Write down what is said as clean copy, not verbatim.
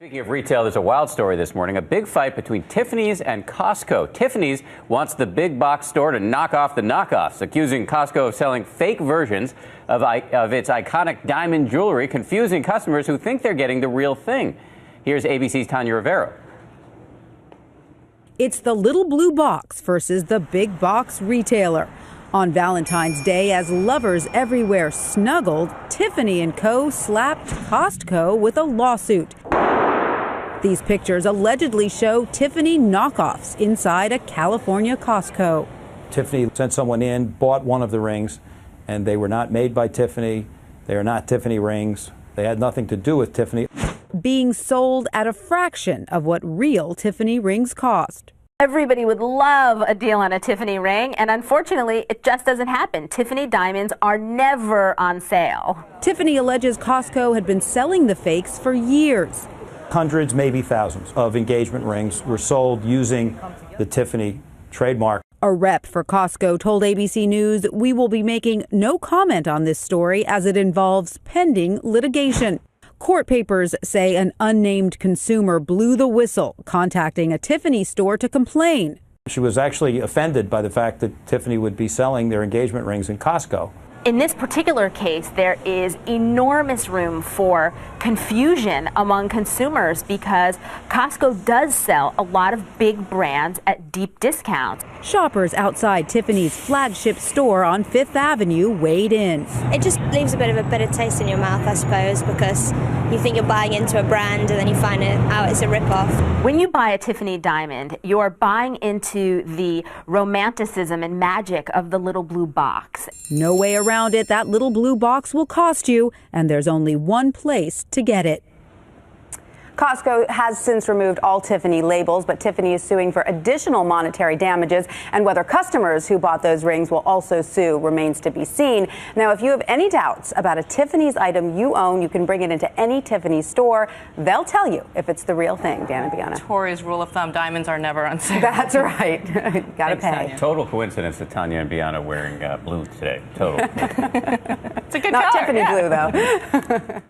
Speaking of retail, there's a wild story this morning. A big fight between Tiffanys and Costco. Tiffanys wants the big box store to knock off the knockoffs, accusing Costco of selling fake versions of its iconic diamond jewelry, confusing customers who think they're getting the real thing. Here's ABC's Tanya Rivero. It's the little blue box versus the big box retailer. On Valentine's Day, as lovers everywhere snuggled, Tiffany & Co. slapped Costco with a lawsuit. These pictures allegedly show Tiffany knockoffs inside a California Costco. Tiffany sent someone in, bought one of the rings, and they were not made by Tiffany. They are not Tiffany rings. They had nothing to do with Tiffany. Being sold at a fraction of what real Tiffany rings cost. Everybody would love a deal on a Tiffany ring, and unfortunately, it just doesn't happen. Tiffany diamonds are never on sale. Tiffany alleges Costco had been selling the fakes for years. Hundreds, maybe thousands of engagement rings were sold using the Tiffany trademark. A rep for Costco told ABC News, "We will be making no comment on this story as it involves pending litigation." Court papers say an unnamed consumer blew the whistle, contacting a Tiffany store to complain. She was actually offended by the fact that Tiffany would be selling their engagement rings in Costco. In this particular case, there is enormous room for confusion among consumers because Costco does sell a lot of big brands at deep discounts. Shoppers outside Tiffany's flagship store on Fifth Avenue weighed in. It just leaves a bit of a bitter taste in your mouth, I suppose, because you think you're buying into a brand and then you find out it's a ripoff. When you buy a Tiffany diamond, you're buying into the romanticism and magic of the little blue box. No way around it, that little blue box will cost you, and there's only one place to get it. Costco has since removed all Tiffany labels, but Tiffany is suing for additional monetary damages, and whether customers who bought those rings will also sue remains to be seen. Now, if you have any doubts about a Tiffany's item you own, you can bring it into any Tiffany store. They'll tell you if it's the real thing. Dan and Bianna. Tori's rule of thumb, diamonds are never on sale. That's right. Gotta pay. Tanya. Total coincidence that Tanya and Bianna wearing blue today. Total. It's a good Not color, Tiffany blue, though.